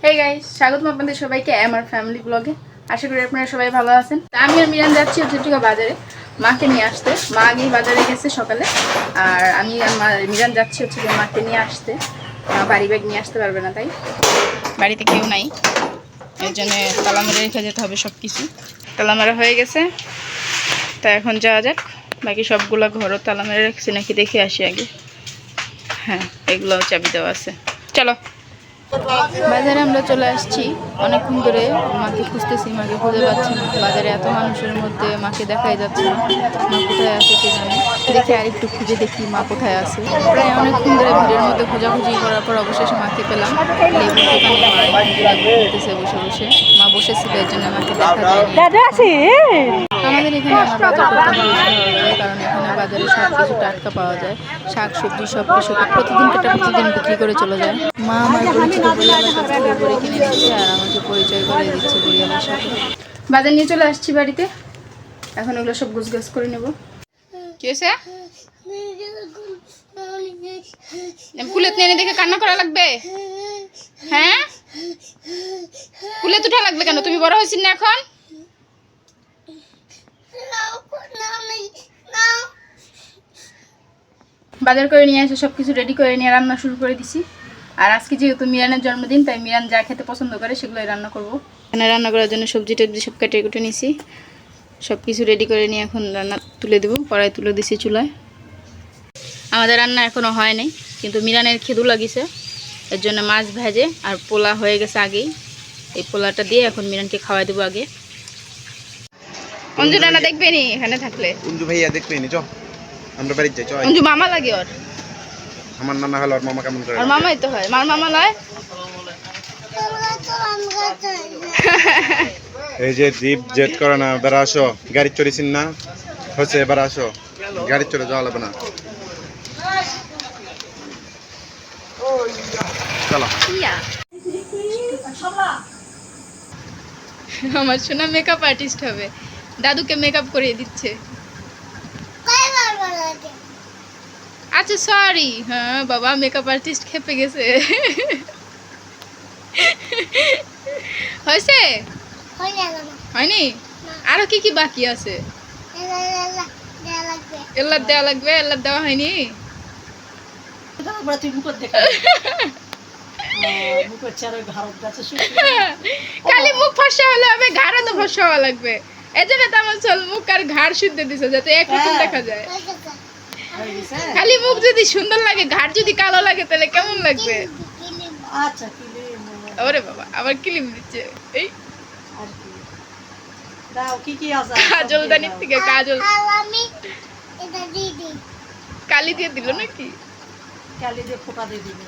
Hey guys, স্বাগতম আপনাদের সবাইকে আমার ফ্যামিলি ব্লগে। আশা করি আপনারা সবাই ভালো আছেন। আমি আর মিরান যাচ্ছি হচ্ছে বাজারে মাকে নিয়ে আসতে। মা আগেই বাজারে গেছে সকালে, আর আমি আর মিরান যাচ্ছি হচ্ছে মাকে নিয়ে আসতে। বাড়ি ব্যাগ নিয়ে আসতে পারবে না, তাই বাড়িতে কেউ নাই, এর জন্য তালা মেরে রেখে যেতে হবে সব কিছু। তালা মারা হয়ে গেছে, তা এখন যাওয়া যাক। বাকি সবগুলো ঘরও তালা মেরে রেখেছি নাকি দেখে আসি আগে। হ্যাঁ, এগুলোও চাবি দেওয়া আছে। চলো, বাজারে আমরা চলে আসছি। অনেকক্ষণ ধরে মাকে খুঁজতেছি, মাকে খুঁজে পাচ্ছি না। বাজারে এত মানুষের মধ্যে মাকে দেখাই যাচ্ছে না। মা কোথায় আছে কে জানে। দেখি আর একটু খুঁজে দেখি মা কোথায় আছে। প্রায় অনেকক্ষণ ধরে ভিড়ের মধ্যে খোঁজাখুঁজি করার পর অবশেষে মাকে পেলাম। লেবুর দোকানে মা লেবু কিনতেছে বসে বসে। মা বসেছিল, এর জন্য মাকে দেখা যায়নি। আমাদের এখানে আমার বাজার করতে বেশি ভালো লাগে, কারণ এখানে বাজারে সব কিছু টাটকা পাওয়া যায়। শাক সবজি সব কিছু প্রতিদিন বিক্রি করে চলে যায়। মা আমার পরিচিত বড়িওয়ালার কাছ থেকে বড়ি কিনে দিচ্ছে আর আমাকে পরিচয় করে দিচ্ছে বড়িওয়ালার সাথে। বাজার নিয়ে চলে আসছি বাড়িতে, এখন ওগুলো সব গুছগাছ করে নেব। কি হয়েছে? কুলেত নিয়ে দেখে কান্না করা লাগবে? হ্যাঁ, কুলেত উঠা লাগবে কেন? তুমি বড় হয়েছিস না এখন? বাজার করে নিয়ে এসে সব কিছু রেডি করে নিয়ে রান্না শুরু করে দিছি। আর আজকে যেহেতু মিরানের জন্মদিন, তাই মিরান যা খেতে পছন্দ করে সেগুলোই রান্না করব। এখানে রান্না করার জন্য সবজি টবজি সব কেটে কুটে নিছি। সব কিছু রেডি করে নিয়ে এখন রান্না তুলে দেবো। কড়াই তুলে দিছি চুলায়। আমাদের রান্না এখনও হয়নি, কিন্তু মিরানের খেদু লাগিছে, এর জন্য মাছ ভেজে আর পোলা হয়ে গেছে আগেই। এই পোলাটা দিয়ে এখন মিরানকে খাওয়াই দেবো আগে। অঞ্জু রান্না দেখবে নি এখানে থাকলে? অঞ্জু ভাইয়া দেখবে নি, চ আমরা বাড়ি যাই। চ, অঞ্জু মামা লাগে ওর। আমার নানা হলো আর মামা কেমন করে? আর মামাই তো হয়, মার মামা লয়। এই যে জিপ জেট করে না, এবার আসো। গাড়ি চড়েছেন না হচ্ছে, এবার আসো। গাড়ি চড়ে যাওয়া লাগবে না, চলো। আমার সোনা মেকআপ আর্টিস্ট হবে, দাদুকে মেকআপ করিয়ে দিচ্ছে। আচ্ছা সরি, হ্যাঁ বাবা মেকআপ আর্টিস্ট খেপে গেছে। হয়েছে? হয়নি? আরো কি কি বাকি আছে? এল্লার দেওয়া লাগবে। এল্লার দেওয়া হয়নি? খালি মুখ ফর্সা হলে হবে, ঘাড়ও তো ফর্সা হওয়া লাগবে। এই জন্য তো আমার চল মুখ আর ঘাড় শুদ্ধ দিছে, যাতে একরকম দেখা যায়। খালি মুখ যদি সুন্দর লাগে, ঘাড় যদি কালো লাগে, তাহলে কেমন লাগবে? ওরে বাবা, আবার ক্লিম দিচ্ছে। এই কাজল দানির থেকে কাজল কালি দিয়ে দিল নাকি? কালি দিয়ে ফোঁটা দিয়ে দিবি।